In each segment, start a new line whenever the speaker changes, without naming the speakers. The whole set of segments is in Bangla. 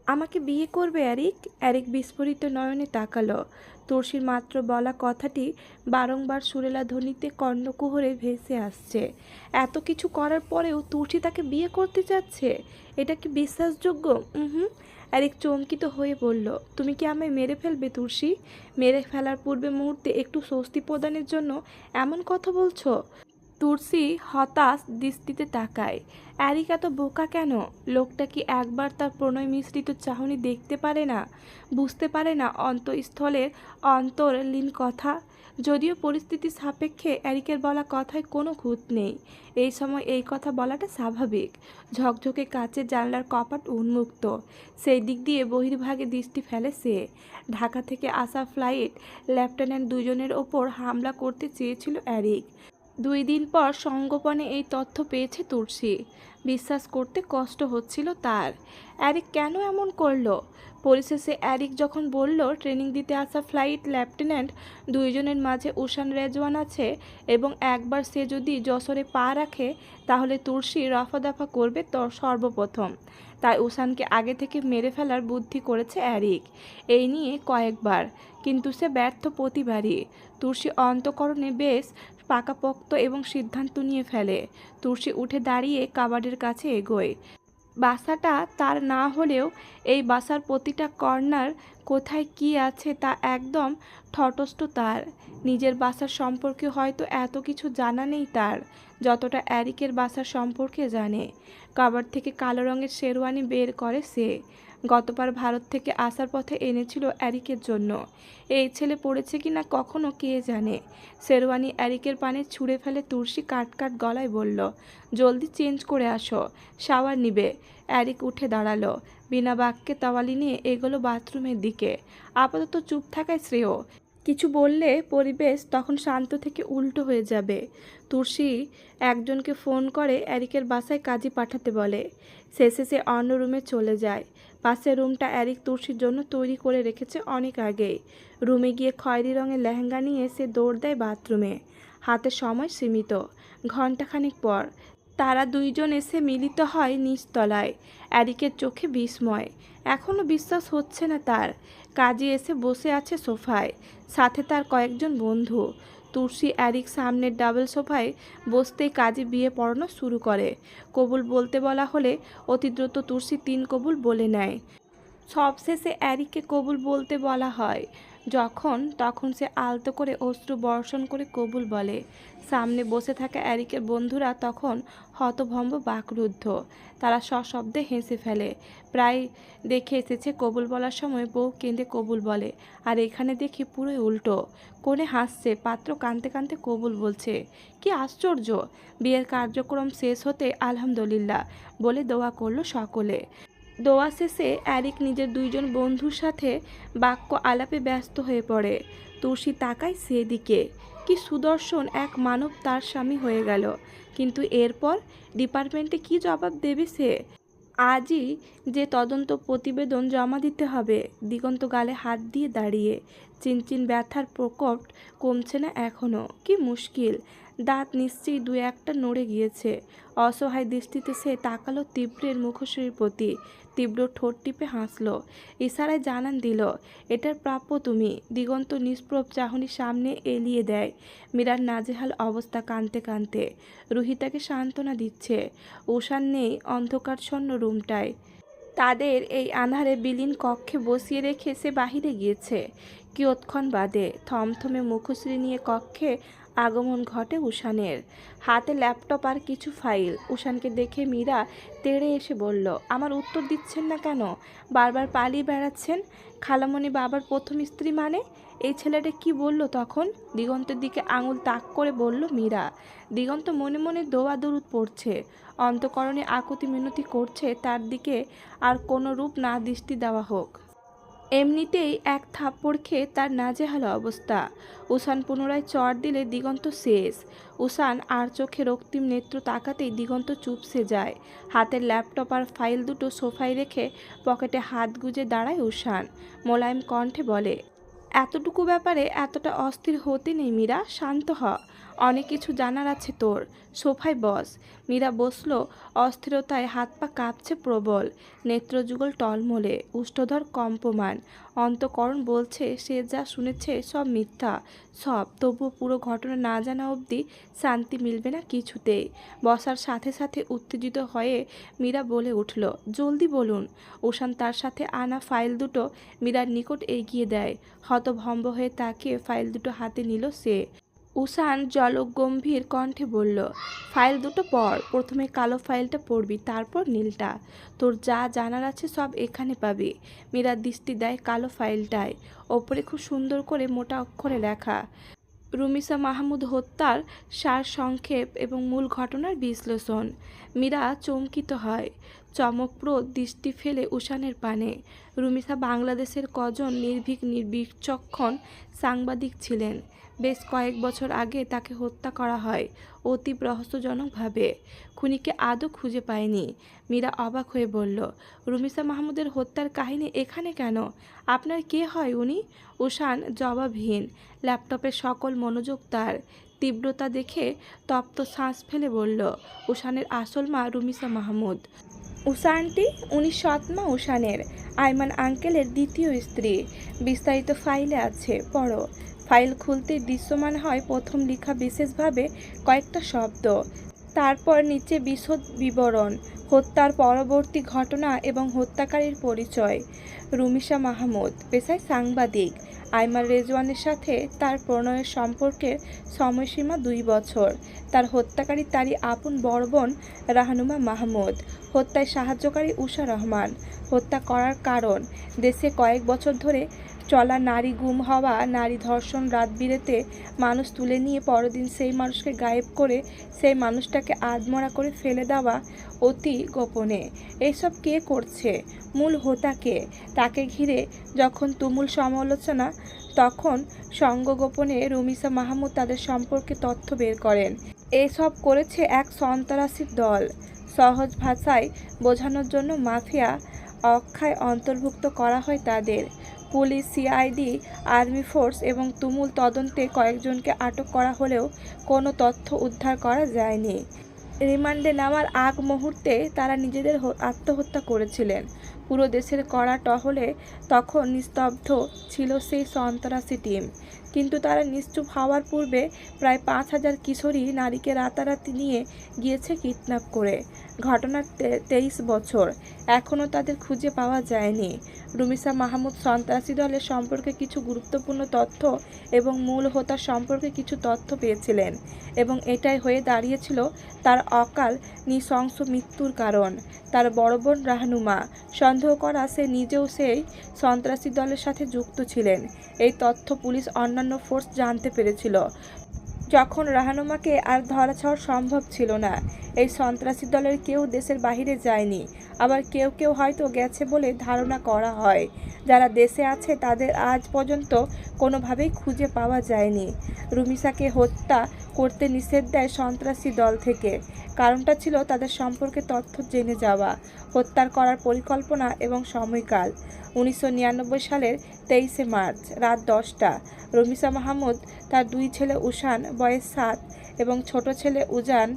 আমাকে বিয়ে করবে অ্যারিক? অ্যারিক বিস্ফোরিত নয়নে তাকালো। তুর্সির মাত্র বলা কথাটি বারংবার সুরেলা ধ্বনিতে কর্ণকুহরে ভেসে আসছে। এত কিছু করার পরেও তুর্সি তাকে বিয়ে করতে চাচ্ছে? এটা কি বিশ্বাসযোগ্য? হুম। অ্যারিক চমকিত হয়ে বলল, তুমি কি আমায় মেরে ফেলবে তুর্সি? মেরে ফেলার পূর্বে মুহূর্তে একটু স্বস্তি প্রদানের জন্য এমন কথা বলছো? তুর্সি হতাশ দৃষ্টিতে তাকায়। অ্যারিক এত বোকা কেন? লোকটা কি একবার তার প্রণয় মিশ্রিত চাহনি দেখতে পারে না? বুঝতে পারে না অন্তঃস্থলের অন্তর্লীন কথা? যদিও পরিস্থিতি সাপেক্ষে অ্যারিকের বলা কথায় কোনো খুঁত নেই। এই সময় এই কথা বলাটা স্বাভাবিক। ঝকঝকে কাচের জানলার কপাট উন্মুক্ত। সেই দিক দিয়ে বহির্ভাগে দৃষ্টি ফেলে সে। ঢাকা থেকে আসা ফ্লাইট লেফটেন্যান্ট দুজনের ওপর হামলা করতে চেয়েছিল অ্যারিক। 2 দিন পর সংগোপনে এই তথ্য পেয়েছে তুর্সি। বিশ্বাস করতে কষ্ট হচ্ছিল তার। অ্যারিক কেন এমন করলো? পরিশেষে অ্যারিক যখন বলল ট্রেনিং দিতে আসা ফ্লাইট লেফটেন্যান্ট দুইজনের মাঝে উসান রেজওয়ান আছে এবং একবার সে যদি যশোরে পা রাখে তাহলে তুর্সি রফাদফা করবে সর্বপ্রথম। তাই উসানকে আগে থেকে মেরে ফেলার বুদ্ধি করেছে অ্যারিক। এই নিয়ে কয়েকবার, কিন্তু সে ব্যর্থ প্রতিবারই। তুর্সি অন্তঃকরণে বেশ পাকাপোক্ত এবং সিদ্ধান্ত নিয়ে ফেলে। তুর্সি উঠে দাঁড়িয়ে কাবাডের কাছে এগোয়। বাসাটা তার না হলেও এই বাসার প্রতিটা কর্নার কোথায় কি আছে তা একদম তটস্থ তার। নিজের বাসার সম্পর্কে হয়তো এত কিছু জানা নেই তার, যতটা অ্যারিকের বাসার সম্পর্কে জানে। কাবাড থেকে কালো রঙের শেরওয়ানি বের করে সে। গতবার ভারত থেকে আসার পথে এনেছিল অ্যারিকের জন্য। এই ছেলে পড়েছে কিনা কখনো কে জানে। শেরওয়ানি অ্যারিকের পানে ছুঁড়ে ফেলে তুর্সি কাট গলায় বলল, জলদি চেঞ্জ করে আসো, শাওয়ার নিবে। অ্যারিক উঠে দাঁড়ালো। বিনা বাক্যে তাওয়ালি নিয়ে এগোলো বাথরুমের দিকে। আপাতত চুপ থাকায় শ্রেয়। কিছু বললে পরিবেশ তখন শান্ত থেকে উল্টো হয়ে যাবে। তুর্সি একজনকে ফোন করে অ্যারিকের বাসায় কাজী পাঠাতে বলে। শেষে সে অন্য রুমে চলে যায়। পাশের রুমটা অ্যারিক তুর্সির জন্য তৈরি করে রেখেছে অনেক আগেই। রুমে গিয়ে খয়েরি রঙের লেহেঙ্গা নিয়ে সে দৌড় দেয় বাথরুমে। হাতে সময় সীমিত। ঘণ্টাখানেক পর তারা দুইজন এসে মিলিত হয় নিচতলায়। অ্যারিকের চোখে বিস্ময়। এখনও বিশ্বাস হচ্ছে না তার। কাজী এসে বসে আছে সোফায়, সাথে তার কয়েকজন বন্ধু। তুর্সি অ্যারিক সামনের ডাবল সোফায় বসতেই কাজী বিয়ে পড়ানো শুরু করে। কবুল বলতে বলা হলে অতি দ্রুত তুর্সি 3 কবুল বলে নেয়। সবশেষে অ্যারিককে কবুল বলতে বলা হয়। তখন সে আলতো করে অশ্রু বর্ষণ করে কবুল বলে। সামনে বসে থাকা অ্যারিকের বন্ধুরা তখন হতভম্ব বাকরুদ্ধ। তারা সশব্দে হেসে ফেলে। প্রায় দেখে এসেছে কবুল বলার সময় বউ কেঁদে কবুল বলে, আর এখানে দেখি পুরোই উল্টো। কোণে হাসছে, পাত্র কাঁদতে কাঁদতে কবুল বলছে। কি আশ্চর্য! বিয়ের কার্যক্রম শেষ হতে আলহামদুলিল্লাহ বলে দোয়া করলো সকলে। দোয়া শেষে অ্যারিক নিজের 2জন বন্ধুর সাথে বাক্য আলাপে ব্যস্ত হয়ে পড়ে। তুর্সি তাকায় সেদিকে। কি সুদর্শন এক মানব তার স্বামী হয়ে গেল। কিন্তু এরপর ডিপার্টমেন্টে কি জবাব দেবে সে? আজই যে তদন্ত প্রতিবেদন জমা দিতে হবে। দিগন্ত গালে হাত দিয়ে দাঁড়িয়ে। চিনচিন ব্যথার প্রকোপ কমছে না এখনও। কি মুশকিল! দাঁত নিশ্চয়ই 2-1টা নড়ে গিয়েছে। অসহায় দৃষ্টিতে সে তাকালো তীব্রের মুখশ্রীর প্রতি। তীব্র ঠোঁট টিপে হাসল। ইশারায় জানান দিল, এটার প্রাপ্য তুমি। দিগন্ত নিষ্প্রভ চাহনি সামনে এলিয়ে দেয়। মীরার নাজেহাল অবস্থা কাঁদতে কাঁদতে। রুহি তাকে সান্ত্বনা দিচ্ছে। উষান নেই অন্ধকারচ্ছন্ন রুমটায়। তাদের এই আঁধারে বিলীন কক্ষে বসিয়ে রেখে সে বাহিরে গিয়েছে। কিয়ৎক্ষণ বাদে থমথমে মুখশ্রী নিয়ে কক্ষে আগমন ঘটে উষানের। হাতে ল্যাপটপ আর কিছু ফাইল। উষানকে দেখে মীরা তেড়ে এসে বলল, আমার উত্তর দিচ্ছেন না কেন? বারবার পালিয়ে বেড়াচ্ছেন। খালামণি বাবার প্রথম স্ত্রী মানে? এই ছেলেটা কি বলল তখন? দিগন্তের দিকে আঙুল তাক করে বলল মীরা। দিগন্ত মনে মনে দোয়া দরুদ পড়ছে। অন্তঃকরণে আকুতি মিনতি করছে তার দিকে আর কোনো রূপ না দৃষ্টি দেওয়া হোক। এমনিতেই এক থাপ্পড় খেয়ে তার নাজেহাল অবস্থা। উষান পুনরায় চড় দিলে দিগন্ত শেষ। উষান আর চোখে রক্তিম নেত্র তাকাতেই দিগন্ত চুপসে যায়। হাতের ল্যাপটপ আর ফাইল দুটো সোফায় রেখে পকেটে হাত গুজে দাঁড়ায় উষান। মোলায়েম কণ্ঠে বলে, এতটুকু ব্যাপারে এতটা অস্থির হতে নেই মীরা, শান্ত হ। অনেক কিছু জানার আছে তোর। সোফায় বস। মীরা বসল। অস্থিরতায় হাত পা কাঁপছে প্রবল, নেত্রযুগল টলমলে, উষ্ঠধর কম্পমান। অন্তঃকরণ বলছে সে যা শুনেছে সব মিথ্যা, সব। তবুও পুরো ঘটনা না জানা অবধি শান্তি মিলবে না কিছুতেই। বসার সাথে সাথে উত্তেজিত হয়ে মীরা বলে উঠল, জলদি বলুন। উষান তার সাথে আনা ফাইল দুটো মীরার নিকট এগিয়ে দেয়। হতভম্ব হয়ে তাকিয়ে ফাইল দুটো হাতে নিল সে। উষান জলগম্ভীর কণ্ঠে বলল, ফাইল দুটো পড়। প্রথমে কালো ফাইলটা পড়বি, তারপর নীলটা। তোর যা জানার আছে সব এখানে পাবি। মীরা দৃষ্টি দেয় কালো ফাইলটায়। ওপরে খুব সুন্দর করে মোটা অক্ষরে লেখা, রুমিসা মাহমুদ হত্যার সারসংক্ষেপ এবং মূল ঘটনার বিশ্লেষণ। মীরা চমকিত হয়, চমকপ্রদ দৃষ্টি ফেলে উষানের পানে। রুমিসা বাংলাদেশের কজন নির্ভীক বিচক্ষণ সাংবাদিক ছিলেন। বেশ কয়েক বছর আগে তাকে হত্যা করা হয় অতি রহস্যজনকভাবে। খুনিকে আদৌ খুঁজে পায়নি। মীরা অবাক হয়ে বলল, রুমিসা মাহমুদের হত্যার কাহিনী এখানে কেন? আপনার কে হয় উনি? উষান জবাবহীন। ল্যাপটপের সকল মনোযোগ তার। তীব্রতা দেখে তপ্ত শ্বাস ফেলে বলল, উষানের আসল মা রুমিসা মাহমুদ। উষা আন্টি, উনি সৎমা উষানের, আইমান আঙ্কেলের দ্বিতীয় স্ত্রী। বিস্তারিত ফাইলে আছে, পড়ো। ফাইল খুলতে দৃশ্যমান হয় প্রথম লেখা বিশেষভাবে কয়েকটা শব্দ, তারপর নিচে বিশদ বিবরণ, হত্যার পরবর্তী ঘটনা এবং হত্যাকারীর পরিচয়। রুমিসা মাহমুদ, পেশায় সাংবাদিক। আইমান রেজওয়ানের সাথে তার প্রণয়ের সম্পর্কের সময়সীমা 2 বছর। তার হত্যাকারী তারই আপন বড় বোন রাহনুমা মাহমুদ। হত্যায় সাহায্যকারী উষা রহমান। হত্যা করার কারণ, দেশে কয়েক বছর ধরে চলা নারী গুম হওয়া, নারী ধর্ষণ, রাত বিরেতে মানুষ তুলে নিয়ে পরদিন সেই মানুষকে গায়েব করে সেই মানুষটাকে আধমরা করে ফেলে দেওয়া অতি গোপনে। এইসব কে করছে? মূল হোতাকে। তাকে ঘিরে যখন তুমুল সমালোচনা, তখন সঙ্গগোপনে রুমিসা মাহমুদ তাদের সম্পর্কে তথ্য বের করেন। এসব করেছে এক সন্ত্রাসীর দল। সহজ ভাষায় বোঝানোর জন্য মাফিয়া অক্ষায় অন্তর্ভুক্ত করা হয় তাদের। পুলিশ, সিআইডি, আর্মি ফোর্স এবং তুমুল তদন্তে কয়েকজনকে আটক করা হলেও কোনো তথ্য উদ্ধার করা যায়নি। রিমান্ডে নেওয়ার আগ মুহূর্তে তারা নিজেদের আত্মহত্যা করেছিলেন। পুরো দেশের কড়া টহলে তখন নিস্তব্ধ ছিল সেই সন্ত্রাসী টিম। কিন্তু তারা নিশ্চুপ হওয়ার পূর্বে প্রায় 5,000 কিশোরী নারীকে রাতারাতি নিয়ে গিয়েছে কিডন্যাপ করে। ঘটনার 23 বছর, এখনও তাদের খুঁজে পাওয়া যায়নি। রুমিসা মাহমুদ সন্ত্রাসী দলের সম্পর্কে কিছু গুরুত্বপূর্ণ তথ্য এবং মূল হোতা সম্পর্কে কিছু তথ্য পেয়েছিলেন, এবং এটাই হয়ে দাঁড়িয়েছিল তার অকাল নৃশংস মৃত্যুর কারণ। তার বড় বোন রাহনুমা, সন্দেহ করা সে নিজেও সেই সন্ত্রাসী দলের সাথে যুক্ত ছিলেন। এই তথ্য পুলিশ অন্যান্য ফোর্স জানতে পেরেছিল যখন রাহনুমাকে আর ধরাছোঁয়া সম্ভব ছিল না। এই সন্ত্রাসী দলের কেউ দেশের বাইরে যায়নি, আবার কেউ কেউ হয়তো গেছে বলে ধারণা করা হয়। যারা দেশে আছে তাদের আজ পর্যন্ত কোনোভাবেই খুঁজে পাওয়া যায়নি। রুমিসাকে হত্যা করতে নিষেধ দেয় সন্ত্রাসী দল থেকে। কারণটা ছিল তাদের সম্পর্কে তথ্য জেনে যাওয়া। হত্যার করার পরিকল্পনা এবং সময়কাল, 1999 সালের 23শে মার্চ রাত 10টা। রুমিসা মাহমুদ তার 2 ছেলে উষান বয়স 7 এবং ছোট ছেলে উজান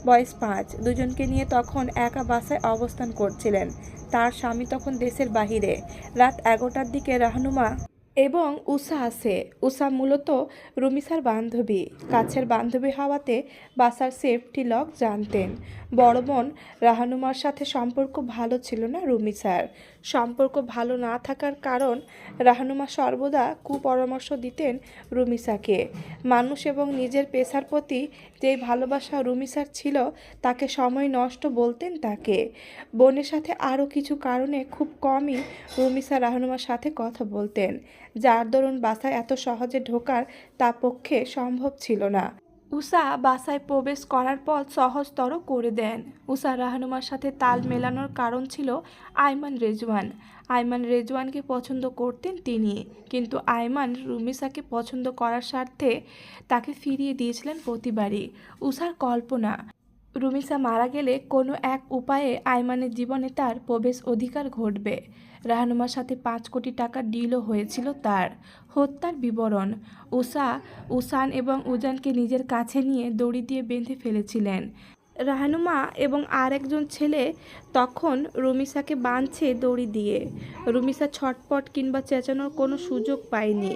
বয়স 5 দুজনকে নিয়ে তখন একা বাসায় অবস্থান করছিলেন। তার স্বামী তখন দেশের বাহিরে। রাত 11টার দিকে রাহনুমা এবং উষা আসে। উষা মূলত রুমিসার বান্ধবী, কাছের বান্ধবী হওয়াতে বাসার সেফটি লক জানতেন। বড় বোন রাহনুমার সাথে সম্পর্ক ভালো ছিল না রুমিসার। সম্পর্ক ভালো না থাকার কারণ, রাহনুমা সর্বদা কুপরামর্শ দিতেন রুমিসাকে। মানুষ এবং নিজের পেশার প্রতি যেই ভালোবাসা রুমিসার ছিল, তাকে সময় নষ্ট বলতেন তাকে। বোনের সাথে আরও কিছু কারণে খুব কমই রুমিসা রাহনুমার সাথে কথা বলতেন, যার দরুন বাসায় এত সহজে ঢোকার তার পক্ষে সম্ভব ছিল না। উষা বাসায় প্রবেশ করার পথ সহজতর করে দেন। উষা রাহনুমার সাথে তাল মেলানোর কারণ ছিল আইমান রেজওয়ান। আইমান রেজওয়ানকে পছন্দ করতেন তিনি, কিন্তু আইমান রুমিসাকে পছন্দ করার স্বার্থে তাকে ফিরিয়ে দিয়েছিলেন প্রতিবারই। উষার কল্পনা, রুমিসা মারা গেলে কোনো এক উপায়ে আইমানের জীবনে তার প্রবেশ অধিকার ঘটবে। রাহনুমার সাথে 5 কোটি টাকার ডিলও হয়েছিল তার। হত্যার বিবরণ: উসান এবং উজানকে নিজের কাছে নিয়ে দড়ি দিয়ে বেঁধে ফেলেছিলেন। রাহনুমা এবং আরেকজন ছেলে তখন রুমিসাকে বাঁধছে দড়ি দিয়ে। রুমিসা ছটপট কিংবা চেঁচানোর কোনো সুযোগ পায়নি।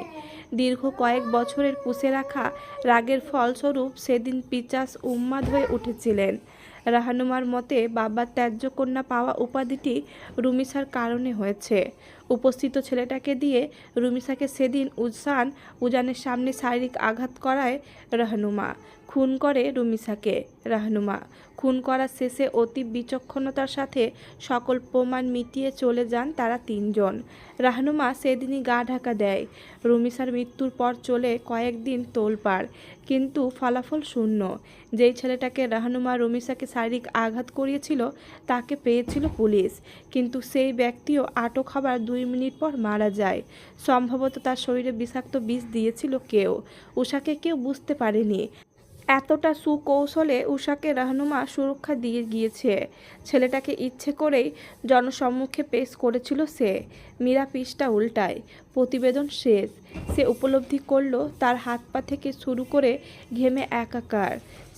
দীর্ঘ কয়েক বছরের পুষে রাখা রাগের ফলস্বরূপ সেদিন পিচাস উন্মাদ হয়ে উঠেছিলেন। রাহনুমার মতে বাবার ত্যায্য কন্যা পাওয়া উপাধিটি রুমিসার কারণে হয়েছে। উপস্থিত ছেলেটাকে দিয়ে রুমিসাকে সেদিন উজানের সামনে শারীরিক আঘাত করায় রাহনুমা। খুন করে রুমিসাকে রাহনুমা। খুন করার শেষে অতি বিচক্ষণতার সাথে সকল প্রমাণ মিটিয়ে চলে যান তারা 3 জন। রাহনুমা সেদিনই গা ঢাকা দেয়। রুমিসার মৃত্যুর পর চলে কয়েকদিন তোলপাড়, কিন্তু ফলাফল শূন্য। যেই ছেলেটাকে রাহনুমা রুমিসাকে শারীরিক আঘাত করিয়েছিল তাকে পেয়েছিল পুলিশ, কিন্তু সেই ব্যক্তিও আটক হবার 2 মিনিট পর মারা যায়। সম্ভবত তার শরীরে বিষাক্ত বিষ দিয়েছিল কেউ। উষাকে কেউ বুঝতে পারেনি। এতটা সুকৌশলে উষাকে রাহনুমা সুরক্ষা দিয়ে গিয়েছে। ছেলেটাকে ইচ্ছে করেই জনসম্মুখে পেশ করেছিল সে। মীরা পৃষ্ঠা উল্টায়। প্রতিবেদন শেষ। সে উপলব্ধি করল তার হাত পা থেকে শুরু করে ঘেমে একাকার।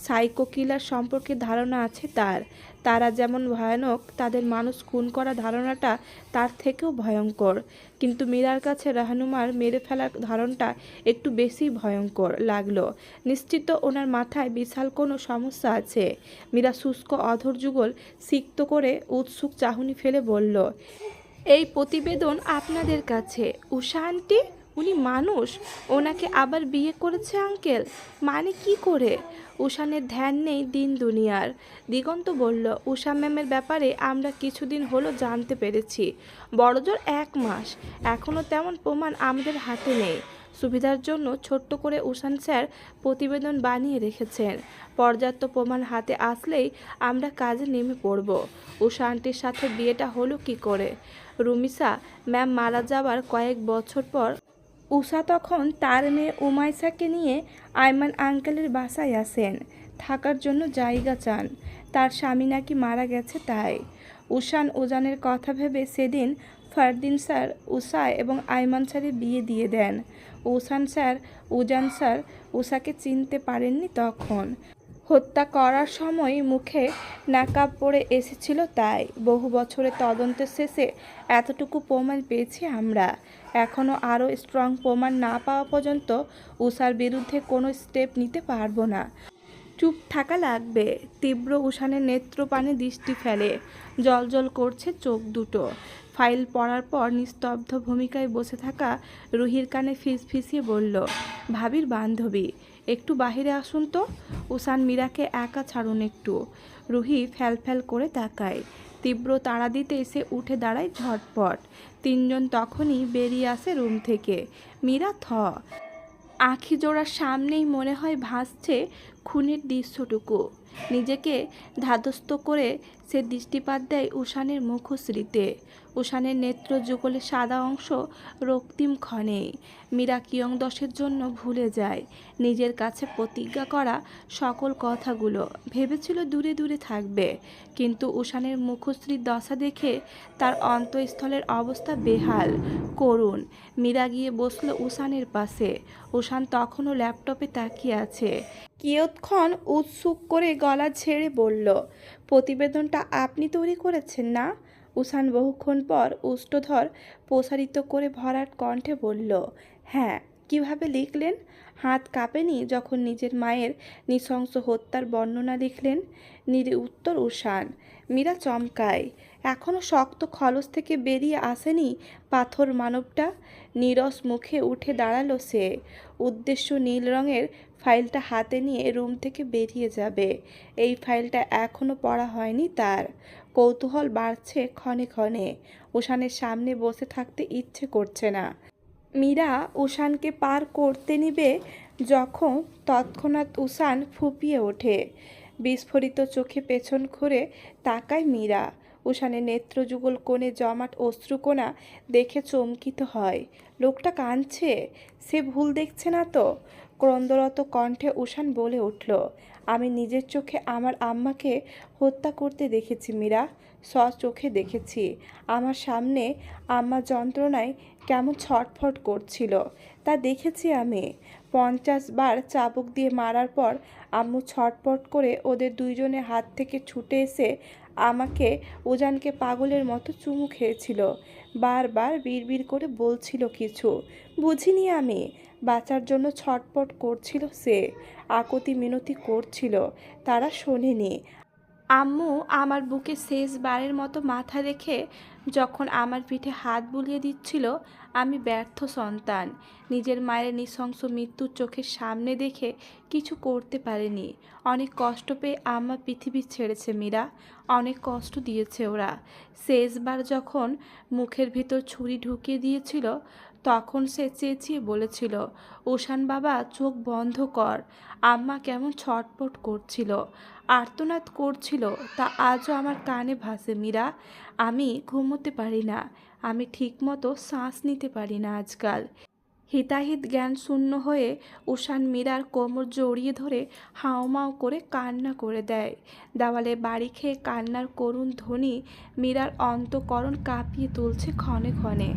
সাইকো কিলার সম্পর্কে ধারণা আছে তার। তারা যেমন ভয়ানক, তাদের মানুষ খুন করা ধারণাটা তার থেকেও ভয়ঙ্কর। কিন্তু মীরার কাছে রাহনুমার মেরে ফেলার ধারণটা একটু বেশি ভয়ঙ্কর লাগলো। নিশ্চিত ওনার মাথায় বিশাল কোনো সমস্যা আছে। মীরা শুষ্ক অধর যুগল সিক্ত করে উৎসুক চাহনি ফেলে বলল, এই প্রতিবেদন আপনাদের কাছে। উষা আন্টি, উনি মানুষ? ওনাকে আবার বিয়ে করেছে আঙ্কেল? মানে কি করে? উষানের ধ্যান নেই দিন দুনিয়ার। দিগন্ত বলল, উষা ম্যামের ব্যাপারে আমরা কিছুদিন হলো জানতে পেরেছি। বড়জোর 1 মাস। এখনও তেমন প্রমাণ আমাদের হাতে নেই। সুবিধার জন্য ছোট্ট করে উষান স্যার প্রতিবেদন বানিয়ে রেখেছেন। পর্যাপ্ত প্রমাণ হাতে আসলেই আমরা কাজে নেমে পড়ব। উষা আন্টির সাথে বিয়েটা হলো কি করে? রুমিসা ম্যাম মারা যাওয়ার কয়েক বছর পর উষা তখন তার মেয়ে উমাইসাকে নিয়ে আইমান আঙ্কেলের বাসায় আসেন। থাকার জন্য জায়গা চান। তার স্বামী নাকি মারা গেছে তাই। উজানের কথা ভেবে সেদিন ফারদিন স্যার উষা এবং আইমান স্যারের বিয়ে দিয়ে দেন। উজান স্যার উষাকে চিনতে পারেননি তখন। হত্যা করার সময় মুখে নাকাব পরে এসেছিল তাই। বহু বছরের তদন্তের শেষে এতটুকু প্রমাণ পেয়েছি আমরা। এখনও আরও স্ট্রং প্রমাণ না পাওয়া পর্যন্ত উষার বিরুদ্ধে কোনো স্টেপ নিতে পারবো না। চুপ থাকা লাগবে। তীব্র উষানের নেত্রপানে দৃষ্টি ফেলে। জল করছে চোখ দুটো। ফাইল পড়ার পর নিস্তব্ধ ভূমিকায় বসে থাকা রুহির কানে ফিসফিসিয়ে বলল, ভাবির বান্ধবী, একটু বাহিরে আসুন তো। উষান মীরাকে একা ছাড়ুন একটু। রুহি ফ্যাল করে তাকায়। তীব্র তাড়া দিতে এসে উঠে দাঁড়ায় ঝটপট। 3 জন তখনই বেরিয়ে আসে রুম থেকে। মীরা আঁখি জোড়ার সামনেই মনে হয় ভাসছে খুনের দৃশ্যটুকু। নিজেকে ধাতস্থ করে সে দৃষ্টিপাত দেয় উষানের মুখশ্রীতে। উষানের নেত্র যুগলের সাদা অংশ রক্তিম ক্ষণেই। মীরা কিয়ংদশের জন্য ভুলে যায় নিজের কাছে প্রতিজ্ঞা করা সকল কথাগুলো। ভেবেছিল দূরে দূরে থাকবে, কিন্তু উষানের মুখশ্রীর দশা দেখে তার অন্তঃস্থলের অবস্থা বেহাল, করুণ। মীরা গিয়ে বসল উষানের পাশে। উষান তখনও ল্যাপটপে তাকিয়ে আছে। কিয়ৎক্ষণ উৎসুক করে গলা ছেড়ে বলল, প্রতিবেদনটা আপনি তৈরি করেছেন না? উষান বহুক্ষণ পর উষ্টধর প্রসারিত করে ভরাট কণ্ঠে বলল, হ্যাঁ। কিভাবে লিখলেন? হাত কাঁপেনি যখন নিজের মায়ের নৃশংস হত্যার বর্ণনা লিখলেন? উত্তর উষান। মীরা চমকায়। এখনও শক্ত খলস থেকে বেরিয়ে আসেনি পাথর মানবটা। নীরস মুখে উঠে দাঁড়ালো সে। উদ্দেশ্য নীল রঙের ফাইলটা হাতে নিয়ে রুম থেকে বেরিয়ে যাবে। এই ফাইলটা এখনও পড়া হয়নি তার। কৌতূহল বাড়ছে ক্ষণে ক্ষণে। উষানের সামনে বসে থাকতে ইচ্ছে করছে না। মীরা উষানকে পার করতে নিবে যখন তৎক্ষণাৎ উষান ফুঁপিয়ে ওঠে। বিস্ফোরিত চোখে পেছন ঘুরে তাকায় মীরা। উষানের নেত্রযুগল কোণে জমাট অশ্রুকণা দেখে চমকিত হয়। লোকটা কাঁদছে। সে ভুল দেখছে না তো? ক্রন্দরত কণ্ঠে উষান বলে উঠল, আমি নিজের চোখে আমার আম্মাকে হত্যা করতে দেখেছি মীরা, চোখে দেখেছি। আমার সামনে আম্মা যন্ত্রণায় কেমন ছটফট করছিল তা দেখেছি আমি। 50 বার চাবুক দিয়ে মারার পর আম্মু ছটফট করে ওদের দুইজনের হাত থেকে ছুটে এসে আমাকে উজানকে পাগলের মতো চুমু খেয়েছিল। বারবার বিড়বিড় করে বলছিল কিছু বুঝিনি আমি। বাঁচার জন্য ছটফট করছিল সে, আকুতি মিনতি করছিল, তারা শোনেনি। আম্মু আমার বুকে শেষবারের মতো মাথা রেখে যখন আমার পিঠে হাত বুলিয়ে দিচ্ছিল, আমি ব্যর্থ সন্তান নিজের মায়ের নৃশংস মৃত্যুর চোখের সামনে দেখে কিছু করতে পারেনি। অনেক কষ্ট পেয়ে আম্মা পৃথিবী ছেড়েছে মীরা, অনেক কষ্ট দিয়েছে ওরা। শেষবার যখন মুখের ভিতর ছুরি ঢুকিয়ে দিয়েছিল তখন সে চেঁচিয়ে বলেছিল, ওশান বাবা চোখ বন্ধ কর। আম্মা কেমন ছটপট করছিল, আর্তনাদ করছিল, তা আজও আমার কানে ভাসে মীরা। আমি ঘুমোতে পারি না, আমি ঠিকমতো শ্বাস নিতে পারি না আজকাল। হিতাহিত জ্ঞান শূন্য হয়ে উষান মীরার কোমর জড়িয়ে ধরে হাউমাউ করে কান্না করে দেয়। দেওয়ালে বাড়ি খেয়ে কান্নার করুণ ধ্বনি মীরার অন্তঃকরণ কাঁপিয়ে তুলছে ক্ষণে ক্ষণে।